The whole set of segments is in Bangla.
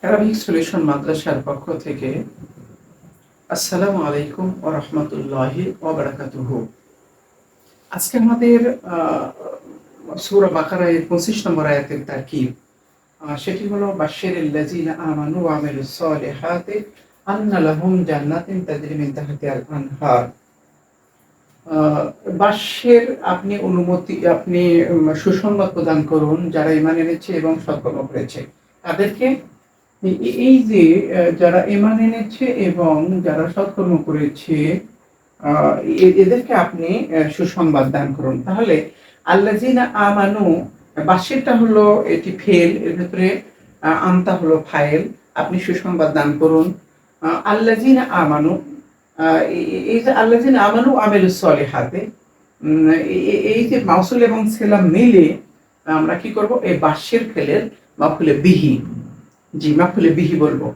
অ্যারাবিক সলিউশন মাদ্রাসার পক্ষ থেকে আসসালামু আলাইকুম ওয়া রাহমাতুল্লাহি ওয়া বারাকাতুহু। আজকে আমাদের সূরা বাকারার 25 নম্বর আয়াতের তারকিব, সেটি হলো বাশশিরিল লাযিনা আমানু ওয়া আমিলুস সলিহাতি আন্না লাহুম জান্নাতিন তাজরি মিন তাহতিহাল আনহার। বাশশির আপনি সুসংবাদ প্রদান করুন যারা ঈমান এনেছে এবং সৎকর্ম করেছে তাদেরকে। এই যে যারা ঈমান এনেছে এবং যারা সৎকর্ম করেছে, এদেরকে আপনি সুসংবাদ দান করুন। তাহলে আল্লাযিনা আমানু, বাশশিরটা হলো এটি ফেল, এর ভিতরে আনতা হলো ফাইল। আপনি সুসংবাদ দান করুন। আল্লাযিনা আমানু, এই যে আল্লাযিনা আমানু আমিলুস সলিহাতে, এই যে মাউসুল এবং সিলা মিলে আমরা কি করব, এই বাশশির ফেলের মাফুলে বিহি, জি মাফুলে বিহি বলবো।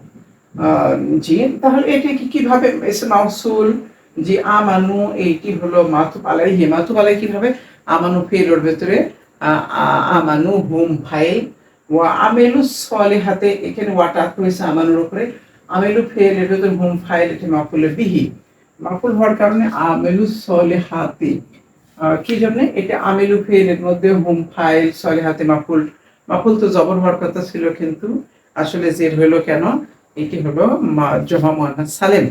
জি, তাহলে এটা কিভাবে ইসম মাউসুল, জি আমানু এইটি হলো মাতুফ আলাইহি। মাতুফ আলাইহি কিভাবে? আমানু ফেলের ভিতরে আমানু হুম ফাইল, ওয়া আমিলুস সলিহাতে, এখানে ওয়াটা আতফ হয়েছে আমানুর উপরে। আমিলু ফেলের ভিতরে হুম ফাইল, এটা মাফুলে বিহি। মাফুল হওয়ার কারণে আমিলুস সলিহাতি, কি জন্য? এটা আমিলু ফেলের মধ্যে হুম ফাইল, সলিহাতে মাফুল। মাফুল তো জবর হওয়ার কথা ছিল, কিন্তু আসলে জের হলো কেন? এটি হলো জমা মুয়ান্নাস সালেম।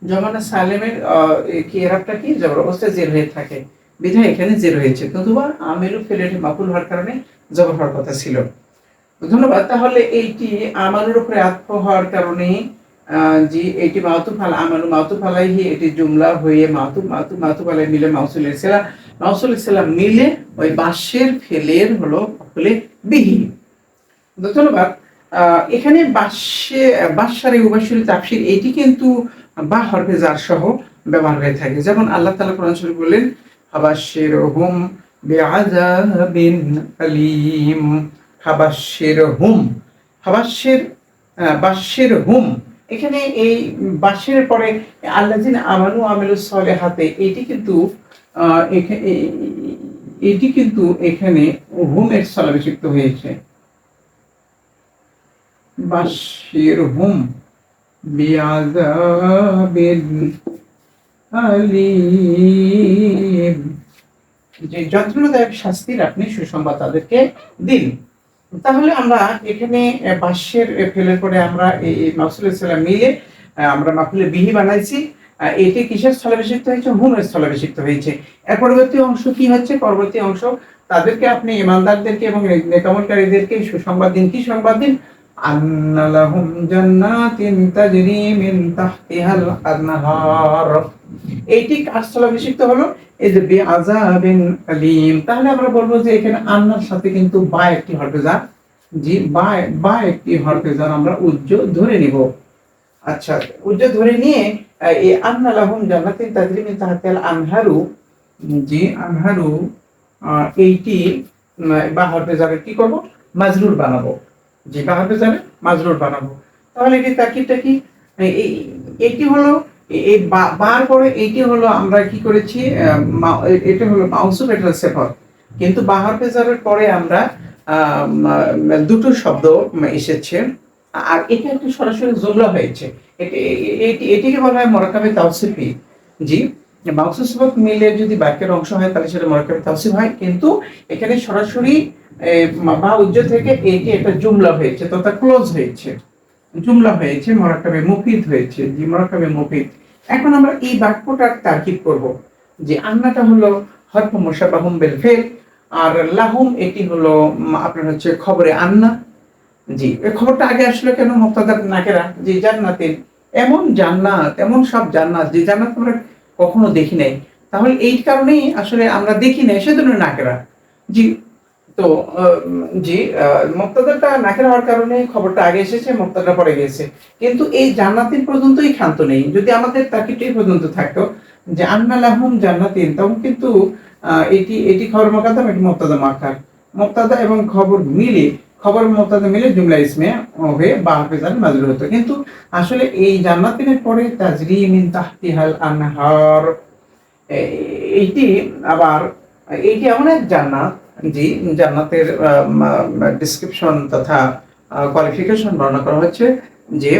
জমা মুয়ান্নাস সালেমের কি এরাবটা কি? জবর অবস্থায় জের হয়ে থাকে, বিধায় এখানে জের হয়েছে। নতুবা আমিলু ফেলের মাফুল হওয়ার কারণে জবর হওয়ার কথা ছিল। ধন্যবাদ। তাহলে এইটি আমানুর উপরে আতফ হওয়ার কারণে জি এটি মাতুফ আল আমানু মাতুফ আলাইহি, এটি জুমলা হয়ে মাতুফ আলাইহি মিলে মাউসুলের সিলা মিলে ওই বাশের ফেলের হলো ফলে বিহি। ধন্যবাদ। এখানে বাশশারে উবাশশির তাফসীর এটি কিন্তু বা হরফে জার সহ ব্যবহার হয়ে থাকে। যেমন আল্লাহ তাআলা কোরআন শরীফ বললেন ফাবাশশিরহুম বিআযাবিন আলীম। ফাবাশশিরহুম, ফাবাশশির, বাশশিরহুম, এখানে এই বাশশিরের পরে আল্লাযিনা আমানু ওয়া আমিলুস সলিহাতে, এটি কিন্তু এখানে হুম এর স্থলাভিষিক্ত হয়েছে। বাশশিরহুম বিআযাবিন আলীম, যে যন্ত্রণাদায়ক শাস্তির আপনি সুসংবাদ তাদেরকে দিন। তাহলে আমরা এখানে বাষ্যের ফেলের পরে আমরা এই মাফসুলের সালাম মিলে আমরা মাফুলে বিহি বানাইছি। এটি কিসের স্থলাভিষিক্ত হয়েছে? হুমের স্থলাভিষিক্ত হয়েছে। এর পরবর্তী অংশ কি হচ্ছে? পরবর্তী অংশ, তাদেরকে আপনি ঈমানদারদেরকে এবং নেকামলকারীদেরকে সুসংবাদ দিন। কি সংবাদ দিন? আন্না লাহুম জান্নাতিন তাজরি মিন তাহতিহাল আনহার। এইটি কার স্থলাভিষিক্ত হলো? এই যে বিআযাবিন আলীম। তাহলে আমরা বলবো যে এখানে আন্নার সাথে কিন্তু বা একটি হরফে জার, জি বা একটি হরফে জার আমরা উজ্জ্ব ধরে নিব। আচ্ছা, উজ্জ্ব ধরে নিয়ে এই আন্না লাহুম জান্নাতিন তাজরি মিন তাহতিহাল আনহারু, জি আনহারু, এইটি বা হরফে জারের কি করব? মাজরুর বানাবো। জি বা হরফে জারের মাজরুর বানাবো। তাহলে এটি তারকিবটা কি? এইটি হলো এই বার পরে এইটি হলো আমরা কি করেছি, এটা হলো মাউসুফ, এটা হলো সিফাত। কিন্তু বা হরফে জারের পরে আমরা দুটো শব্দ এসেছে, আর এটা একটু সরাসরি জুমলা হয়েছে। এটিকে বলা হয় মুরাক্কাবে তাওসিফি। জি, মাউসুফ সিফাত মিলে যদি বাক্যের অংশ হয় তাহলে সেটা মুরাক্কাবে তাওসিফ হয়, কিন্তু এখানে সরাসরি বা উজ্জ থেকে এটি একটা জুমলা হয়েছে, তথা ক্লোজ হয়েছে, জুমলা হয়েছে, মুরাক্কাবে মুফিদ হয়েছে। জি মুরাক্কাবে মুফিদ। এখন আমরা এই বাক্যটার তারকিব করব, যে আন্নাটা হলো হরফ মুশাব্বাহুম বিল ফিল, আর লাহুম এটি হলো আপনার হচ্ছে খবরে আন্না। জি, এই খবরটা আগে আসলে কেন? মুক্তাদা নাকেরা, যে জান্নাতিন, এমন জান্নাত, এমন সব জান্নাত যে জান্নাত আমরা কখনো দেখি নাই। তাহলে এই কারণেই আসলে আমরা দেখি নাই, সেজন্য নাকেরা। জি, তো জি মুক্তাদাটা নাকেরা হওয়ার কারণে খবরটা আগে এসেছে, মুক্তাদা পরে গেছে। কিন্তু এই জান্নাতিন পর্যন্তই ক্ষান্ত নেই। যদি আমাদের তাকিবটাই পর্যন্ত থাকতো যে আন্না লাহুম জান্নাতিন, তখন কিন্তু এটি খবর মুকাদ্দাম, এটি মুক্তাদা মুআক্কার। মুক্তাদা এবং খবর মিলে, খবর মুক্তাদা মিলে জুমলা ইসমে হয়ে বা হাফেজান মাজরুর হতো। কিন্তু আসলে এই জান্নাতিনের পরে তাজরি মিন তাহতিহাল আনহার, এইটি আবার এইটি এমন এক জান্নাত, জি জান্নাতের ডেসক্রিপশন তথা কোয়ালিফিকেশন বর্ণনা করা হচ্ছে যে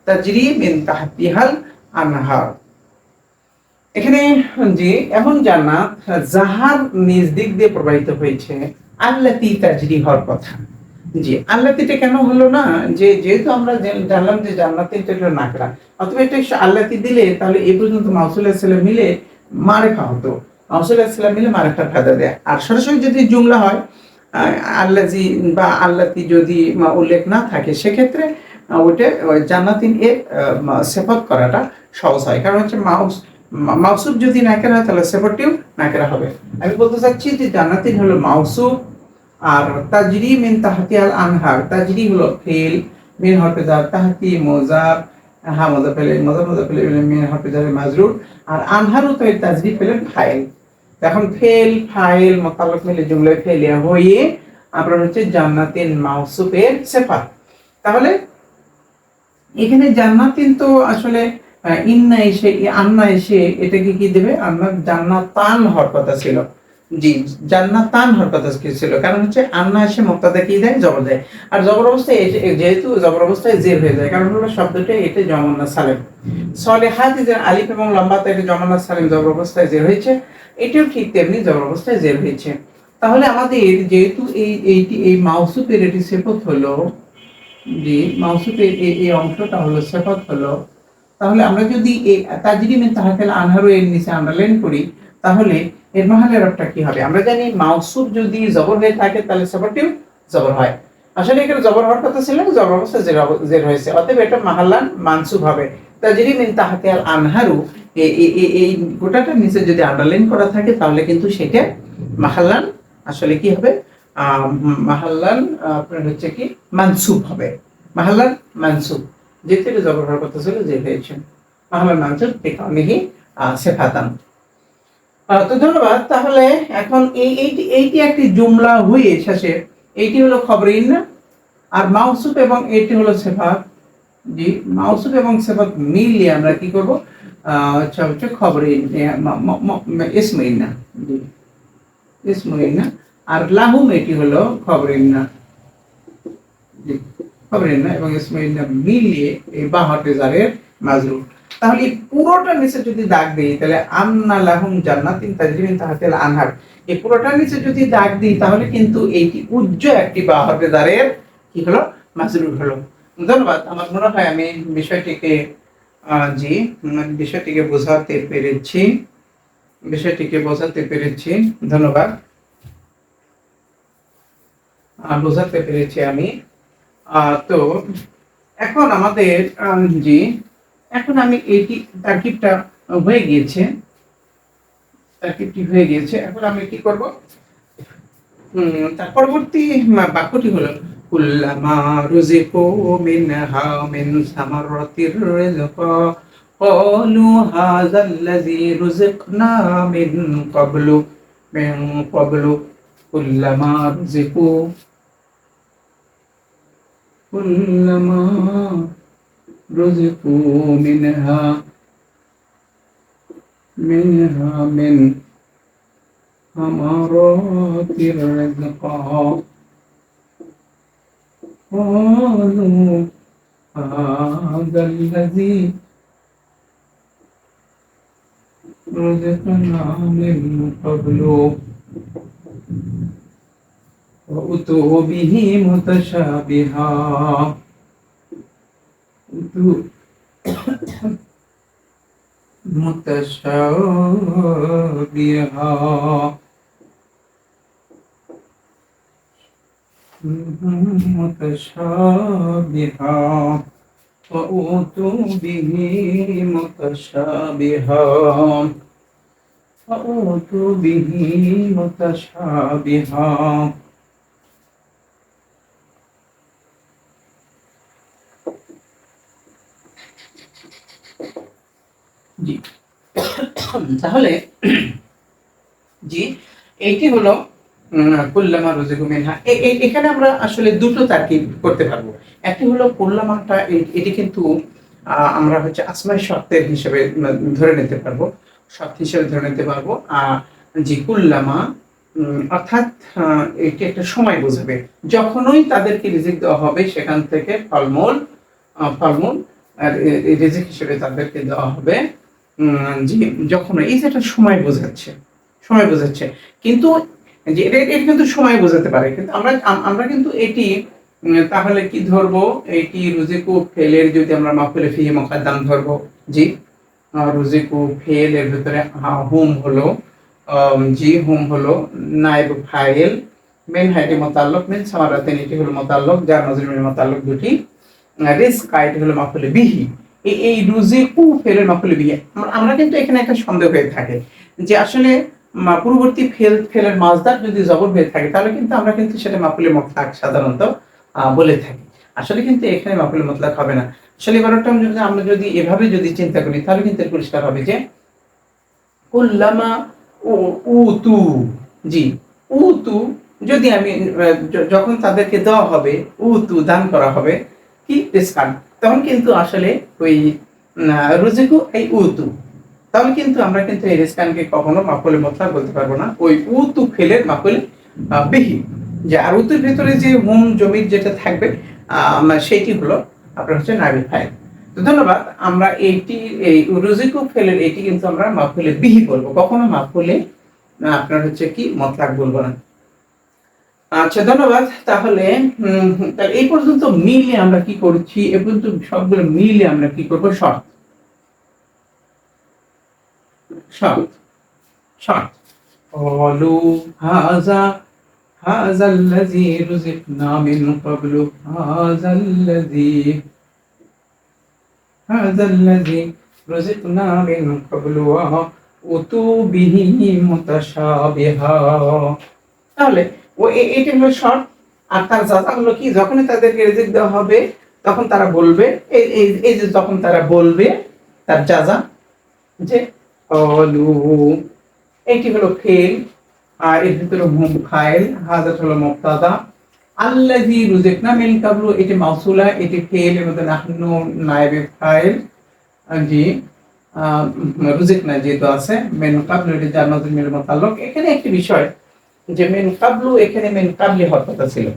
তাজরি মিন তাহতিহাল আনহার, এখানে যে এমন জান্নাত যাহার নিজ দিক দিয়ে প্রবাহিত হয়েছে, আল্লাতি তাজরি হওয়ার কথা। জি, আল্লাতিটা কেন হলো না, যে যেহেতু আমরা জানলাম যে জান্নাতের এটা নাকরা, অথবা এটা আল্লাতি দিলে তাহলে এই পর্যন্ত মাউসুল সাল্লাম মিলে মারেফা হতো, মাউসুল সাল্লাম মিলে মারেফা ফায়দা দেয়। আর সরাসরি যদি জুমলা হয় আল্লাজি বা আল্লাতি যদি উল্লেখ না থাকে, সেক্ষেত্রে ওইটা জান্নাতিন এর সেফত করাটা সহজ হয়, কারণ হচ্ছে মাউসুফ যদি নাকেরা হয় তাহলে সেফতটিও নাকেরা হবে। আমি বলতে চাচ্ছি যে জান্নাতিন হলো মাউসুফ, আর তাজরি মিন তাহতিয়াল আনহার, তাজরি হলো ফেল, মিন হরফে জার, তাহতি মুজাফ, হা মুজাফ ইলাইহি, মুজাফ ইলাইহি মিন হরফে জার মাজরুর, আর আনহারও তো তাজরি ফেলের ফাইল। এখন ফেল ফাইল মুতাল্লাক মিলে জুমলায় ফেলিয়া হয়ে আপনার হচ্ছে জান্নাতিন মাউসুফের সিফাত। তাহলে এখানে জান্নাতিন তো আসলে ইন্না এসে আন্না এসে এটাকে কি দেবে, আন্না জান্নাতান হওয়ার কথা ছিল। জি, জান্নাতান হওয়ার কথা ছিল, কারণ হচ্ছে আন্না এসে মুক্তাদা কি দেয়, জবর দেয়। আর জবর অবস্থায় যেহেতু জবর অবস্থায় জের হয়ে যায়, কারণ হলো শব্দটা এটা জমন্না সালেম, সলেহাত যে আলিফ এবং লম্বাতে এটা জমন্না সালেম জবর অবস্থায় জের হয়েছে, এটাও ঠিক তেমনি জবর অবস্থায় জের হয়েছে। তাহলে আমাদের যেহেতু এই মাউসুফের এটি সিফত হলো, জি মাউসুফের এই অংশটা হলো সিফত হলো, তাহলে আমরা যদি এই তাজরি মিন তাহতিল আনহারু এর নিচে আন্ডারলাইন করি, তাহলে এর মাহালের অর্থটা কি হবে? আমরা জানি মাউসুফ যদি জবর হয়ে থাকে তাহলে সিফাতটিও জবর হয়। আসলে এখানে জবর হওয়ার কথা ছিল, জবর অবস্থায় জের হয়েছে, অতএব এটা মাহাল্লান মানসুব হবে। তাজরি মিন তাহতিল আনহারু এই গোটাটার নিচে যদি আন্ডারলাইন করা থাকে তাহলে কিন্তু সেটা মাহাল্লান আসলে কি হবে, মাহাল্লান আপনার হচ্ছে কি মানসুব হবে, মাহাল্লান মানসুব, যেহেতু এটা জবর হওয়ার কথা ছিল যে হয়েছে মাহাল্লান মানসুব বিকাউনিহি সিফাতান। তো ধন্যবাদ। তাহলে এখন এইটি একটি জুমলা হয়ে শেষে এইটি হলো খবরে ইন্না, আর মাউসুফ এবং এটি হলো সিফাত। জি, মাউসুফ এবং সিফাত মিলিয়ে আমরা কি করব, আচ্ছা হচ্ছে খবরে ইসমে ইন্না, জি ইসমে ইন্না, আর লাহুম এটি হলো খবরে ইন্না, জি খবরে ইন্না এবং ইসমে ইন্না মিলিয়ে এই বা হরফে জারের মাজরুর। তাহলে পুরোটা নিচে যদি দাগ দিই তাহলে আন্না লাহুম জান্নাতিন তাজরি মিন তাহতিল আনহার, এই পুরোটা নিচে যদি দাগ দিই তাহলে কিন্তু এইটি উজ্জ্বল একটি বা হরফে জারের কি হলো, মাজরুর হলো। ধন্যবাদ। আমার মনে হয় আমি বিষয়টিকে জি বিষয়টিকে বোঝাতে পেরেছি। ধন্যবাদ। বোঝাতে পেরেছি আমি। তো এখন আমাদের জি এখন আমি এইটি তারকিবটা হয়ে গিয়েছে, এখন আমি কি করব, তার পরবর্তী বাক্যটি হলো কুল্লামা রুজিকু মিনহা মিন সামারাতির রিজকা ক্বালু হাযাল্লাযী রুজিকনা মিন ক্বাবলু কুল্লামা রুজিকু মিনহা মিন সামারাতির রিজকা قالوا هذا الذي رزقنا من قبل وأتوا به متشابها متشابها وأوتوا به متشابها জি তাহলে জি এইটি হলো কুল্লামা রুজিকু মিনহা। এখানে আমরা আসলে দুটো তারকিব করতে পারবো। একটি হলো কুল্লামাটা, এটি কিন্তু আমরা হচ্ছে আসমাই শর্তের হিসেবে ধরে নিতে পারবো, শর্ত হিসেবে ধরে নিতে পারবো। জি কুল্লামা অর্থাৎ এটি একটা সময় বোঝাবে। যখনই তাদেরকে রিজিক দেওয়া হবে সেখান থেকে ফলমূল আর রিজিক হিসেবে তাদেরকে দেওয়া হবে। জি, যখন এই যে একটা সময় বোঝাচ্ছে কিন্তু যে এটা কিন্তু সময় বোঝাতে পারে, কিন্তু আমরা কিন্তু এটি তাহলে কি ধরবো, এটি রুজিকু ফেলের যদি আমরা মাফুলে ফিহি মুকাদ্দাম ধরবো। জি, রুজিকু ফেল এর ভিতরে হুম হলো জি হুম হলো নায়েব ফাইল, মেন হাইটি মোতাল্লক, মেন সামারাতেন এটি হলো মোতাল্লক, যার মাজরুমের মোতাল্লক দুটি, রিজকা এটি হলো মাফুলে বিহি। এই রুজিকু ফেলের মাফুলে বিহি। আমরা কিন্তু এখানে একটা সন্দেহ হয়ে থাকে যে আসলে পূর্ববর্তী ফেলের মাজদার যদি জবর হয়ে থাকে তাহলে কিন্তু আমরা কিন্তু সেটা মাফুলে মুতলাক সাধারণত বলে থাকি। আসলে কিন্তু এখানে মাফুলে মুতলাক হবে না। আসলে এবারটা আমরা যদি এভাবে যদি চিন্তা করি তাহলে কিন্তু পরিষ্কার হবে যে কুল্লামা উতু, জি উতু, যদি আমি যখন তাদেরকে দেওয়া হবে, উতু দান করা হবে কি রিজকান, তখন কিন্তু আসলে ওই রুজিকু এই উতু, তাহলে কিন্তু আমরা কিন্তু এই রিজকানকে কখনো মাফুলে মুতলাক বলতে পারবো না, ওই উতু ফেলের মাফুলে বিহি। যে আর উতুর ভিতরে যে হুম জমির যেটা থাকবে সেটি হলো আপনার হচ্ছে নাইবুল ফাইল। তো ধন্যবাদ। আমরা এই রুজিকু ফেলের এটি কিন্তু আমরা মাফুলে বিহি বলবো, কখনো মাফুলে আপনার হচ্ছে কি মুতলাক বলবো না। আচ্ছা, ধন্যবাদ। তাহলে তাহলে এই পর্যন্ত মিলে আমরা কি করছি, এ পর্যন্ত সবগুলো মিলে আমরা কি করবো, শর্ত শর্ত শর্ত অলু হাজা হাযাল্লাযী রুজিকনা মিন ক্বাবলু হাযাল্লাযী রুজিকনা মিন ক্বাবলু ওয়া উতু বিহি মুতাশাবিহা। তাহলে ও এটি হলো শর্ত। আর তার যাজা হলো কি, যখনই তাদেরকে রিজিক দেওয়া হবে তখন তারা বলবে, এই যে যখন তারা বলবে তার যাজা যে অলু, এটি হলো ফেল, আর এর ভিতরে হুম ফাইল, হাজাত হলো মুবতাদা, আল্লাযী রুজিকনা মিন ক্বাবলু এটি মাউসুলা, এটি ফেল এর মধ্যে নাহনু নায়েবে ফাইল। জি, রুজিকনা যেহেতু আছে, মিন ক্বাবলু এটি জার মাজরুর মিল মুতাল্লাক। এখানে একটি বিষয় যে মিন ক্বাবলু, এখানে মিন ক্বাবলি হওয়ার কথা ছিল।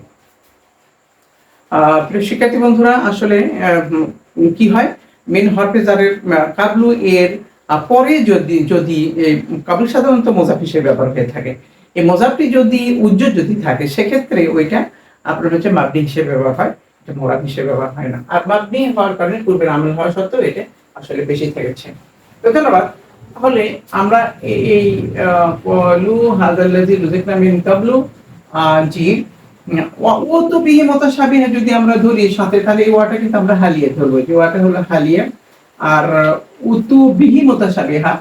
প্রিয় শিক্ষার্থী বন্ধুরা, আসলে কি হয়, মিন হরফে জারের কাবলু এর পরে যদি যদি কাবলু সাধারণত মোজাফ হিসেবে ব্যবহার হয়ে থাকে, এই মোজাফটি যদি উজ্জ্বল যদি থাকে সেক্ষেত্রে ওইটা আপনার হচ্ছে মাবনি হিসেবে ব্যবহার হয়, এটা মোরাদ হিসেবে ব্যবহার হয় না। আর মাবনি হওয়ার কারণে পূর্বের আমল হওয়া সত্ত্বেও এটা আসলে বেশি থেকেছে। তো ধন্যবাদ। তাহলে আমরা এই লু হাযাল্লাযী রুজিকনা মিন কাবলু জি ও তো বিহি মুতাশাবিহা যদি আমরা ধরি সাথে, তাহলে এই ওয়াটা কিন্তু আমরা হালিয়ে ধরবো, যে ওয়াটা হলো হালিয়া। আর উতু বিহি মুতাশাবিহা,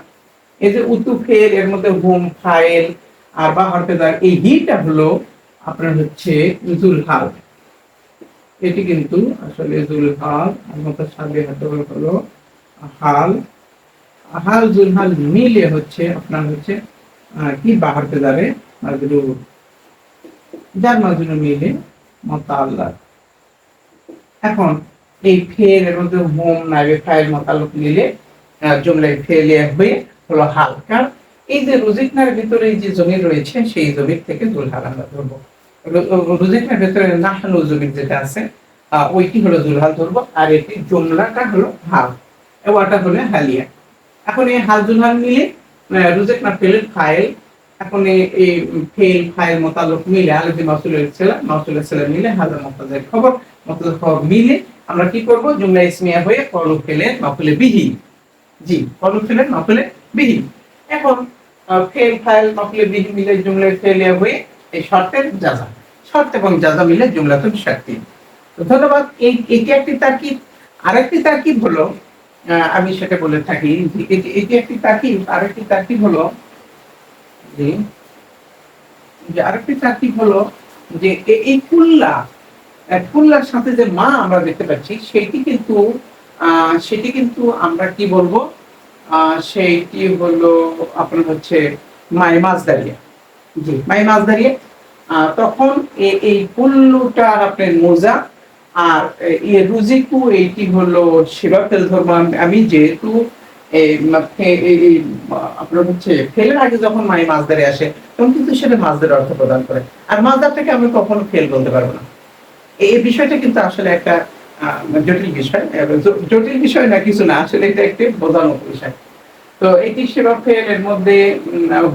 এই যে উতু ফেল এর মধ্যে হুম ফাইল আর বা হরফে দাগ, এই হিটা হলো আপনার হচ্ছে জুলহাল, এটি কিন্তু আসলে জুলহাল। আর মুতাশাবিহা হলো হাল, হাল জুলহাল মিলে হচ্ছে আপনার হচ্ছে কি বা হরফে দাগে মাজরুর, যার মাজরুর মিলে মুতাআল্লাক। এখন এই ফেল এর মধ্যে হুম নাইবে ফাইল মুতাআল্লিক মিলে জুমলায় ফেলিয়া হয়ে হলো হাল। কারণ এই যে রুজিকনার ভিতরে যে জমির রয়েছে সেই জমির থেকে জুলহাল আমরা ধরবো। রুজিকনার ভিতরে নাহনু জমির যেটা আছে ওইটি হলো জুলহাল ধরবো, আর এটি জুমলাটা হলো হাল, ওয়াটা হলো হালিয়া। এখন এই হাল জুলহাল মিলে রুজিকনা ফেলের ফাইল, এখন এই ফেল ফাইল মুতাআল্লিক মিলে আলাদি মাউসুলের ছেলে মিলে হাজার মুবতাদার খবর মুবতাদার খবর মিলে আমরা কি করব, জুমলা ইসমিয়া হয়ে কলু ফেলের মাফুলে বিহি। জি, কলু ফেলের মাফুলে বিহি। এখন ফেল ফাইল মাফুলে বিহি মিলে জুমলা ফেলিয়া হয়ে এই শর্তের জাযা, শর্ত এবং জাযা মিলে জুমলাতুল শার্তি। তো ধন্যবাদ। এটি একটি তারকিব। আরেকটি তারকিব হলো আমি সেটা বলে থাকি, এটি একটি তারকিব। আরেকটি তারকিব হলো যে আরেকটি তারকিব হলো যে এই কুল্লার সাথে যে মা আমরা দেখতে পাচ্ছি সেটি কিন্তু আমরা কি বলবো, সেইটি হলো আপনার হচ্ছে মাই মাছ দাঁড়িয়ে। জি, মাই মাছ দাঁড়িয়ে। তখন এই কুল্লুটা আপনার মোজা, আর রুজিকু এইটি হলো সেবা ফেল ধর্ম। আমি যেহেতু আপনার হচ্ছে ফেলের আগে যখন মাই মাছদারে আসে তখন কিন্তু সেটা মাছদের অর্থ প্রদান করে। আর মাছদারটাকে আমি কখনো ফেল বলতে পারবো না। এই বিষয়টা কিন্তু আসলে একটা জটিল বিষয়। জটিল বিষয় না কিছু না, আসলে এটা একটি বোঝানোর বিষয়। তো এটি সেবা ফেল এর মধ্যে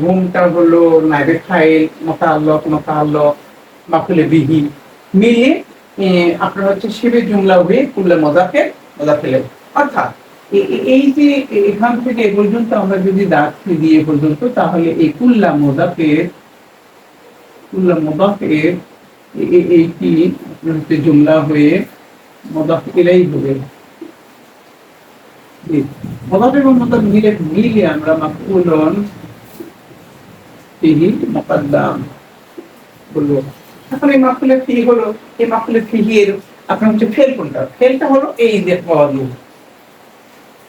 ঘুমটা হলো নাইবে ফাইল মোতাআল্লাক মাফুলে বিহি মিলিয়ে আপনার হচ্ছে শিবে জুমলা হয়ে কুল্লে মজাফেলে অর্থাৎ এই যে এখান থেকে এ পর্যন্ত আমরা যদি দাগ দিয়ে পর্যন্ত, তাহলে এই কুল্লা মোদাফের এইটি আপনার হচ্ছে জুমলা হয়ে মোদাফ ইলাইহি হবে। মোদাফ এবং মোদাফ মিলিয়ে আমরা মাফউলুন বিহি মুকাদ্দাম বলবো। এখন এই মাফুলে ফিহি হলো, এই মাফুলে ফিহি এর আপনার হচ্ছে ফেল কোনটা? ফেলটা হলো এই যে ক্বালু।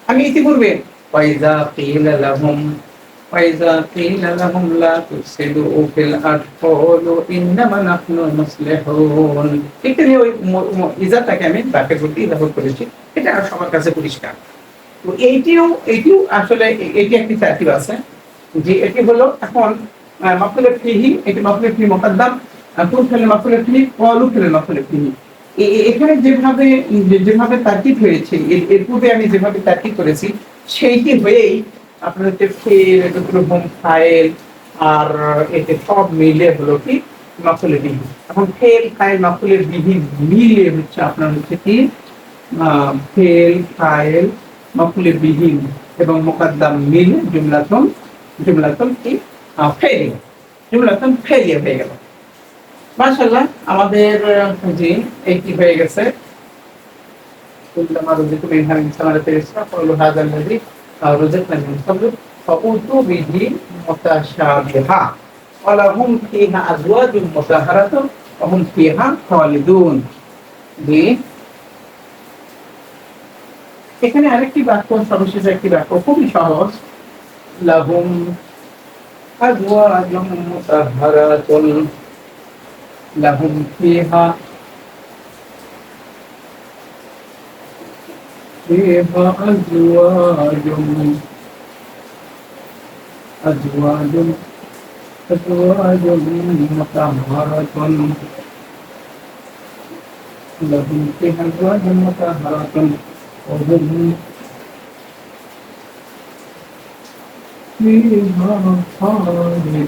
আমি ইতিপূর্বে ওয়াইজা কিলা লাহুম লা তুফসিদু ফিল আরদি ক্বালু ইন্নামা নাহনু মুসলিহুন। এখানে ওই ইজাটাকে আমি ব্র্যাকেট করতে ব্যবহার করেছি, এটা সবার কাছে পরিষ্কার। তো এইটিও আসলে এটি একটি তারতিব আছে যে এটি হলো এখন মাফুলে ফিহি, এটি মাফুলে ফিহি মুকাদ্দাম, কোন ফেলে মাফুলে ফিহি, ক্বালু ফেলে মাফুলে ফিহি। এখানে যেভাবে তারকিব হয়েছে, এর পূর্বে আমি যেভাবে তারকিব করেছি সেইটি হয়েই আপনার হচ্ছে ফেল, হুম, ফাইল আর এতে সব মিলে হলো কি মাফুলে বিহি। এখন ফেল ফাইল মাফুলের বিহি মিলে হচ্ছে আপনার হচ্ছে কি ফেল ফাইল মাফুলে বিহি এবং মুকাদ্দাম মিলে জুমলাতুন কি জুমলাতুন ফেলিয়া হয়ে গেল। মাশাআল্লাহ, আমাদের জি এইটি হয়ে গেছে। কুল্লামা রুজিকু মিন হামিন সামারাতি রিজকা ক্বালু হাযা আল্লাযী রুজিকনা মিন ক্বাবলু ফাউতু বিহি মুতাশাবিহা ওয়া লাহুম ফীহা আজওয়াজুন মুতাহহারাতুন ওয়া হুম ফীহা খালিদুন। জি, এখানে আরেকটি বাক্য, সর্বশেষ একটি বাক্য খুবই সহজ। লাহুম আজওয়াজুন মুতাহহারাতুন লাহুম ফীহা أزواج أزواج أزواج مطهرة لهم فيها أزواج مطهرة وهم فيها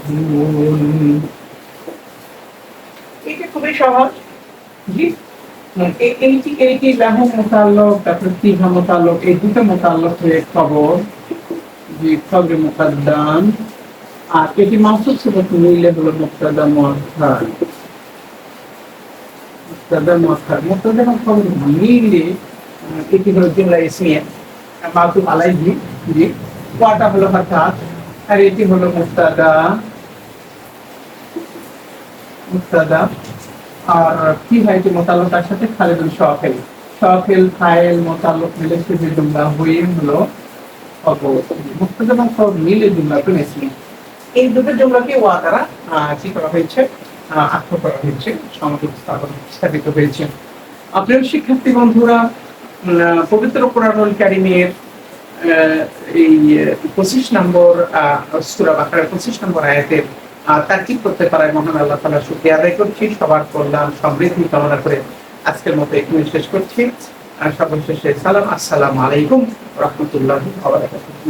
خالدون। এটা খুবই সহজ। জি, এইটি লাহু মুতাআল্লাক, তারপরে ফিহা মুতাআল্লাক, এই দুটো মুতাআল্লাক হয়ে খবর, জি খবরে মুকাদ্দাম, আর এটি মাউসুল সিফাত মিলে হলো মুবতাদা মুআক্খার। মুবতাদা এবং খবর মিলে এটি হলো জুমলা ইসমিয়া মাউসুফ আলাইহি। জি, ওয়াটা হলো হঠাৎ, আর এটি হলো মুবতাদা আর কি হয় যে মোতাল্লকার সাথে খালিদুল সফেল ফাইল মোতাল্লক মিলে যে জুমলা হয়ে হলো মুবতাদা এবং খবর মিলে জুমলাতুন ইসমিয়া। এই দুটো জুমলাকে ওয়া দ্বারা কি করা হয়েছে, আত্ম করা হয়েছে, সংযোগ স্থাপিত হয়েছে। আপনার শিক্ষার্থী বন্ধুরা, পবিত্র কোরআনুল কারীমের এই 25 নম্বর সূরা বাকারার 25 নম্বর আয়াতের তারকিব করতে পারায় মহান আল্লাহ তাআলা শুকরিয়া আদায় করছি। সবার কল্যাণ সমৃদ্ধি কামনা করে আজকের মতো এখানে শেষ করছি। আর সর্বশেষে সালাম, আসসালামু আলাইকুম ওয়া রাহমাতুল্লাহি ওয়া বারাকাতুহু।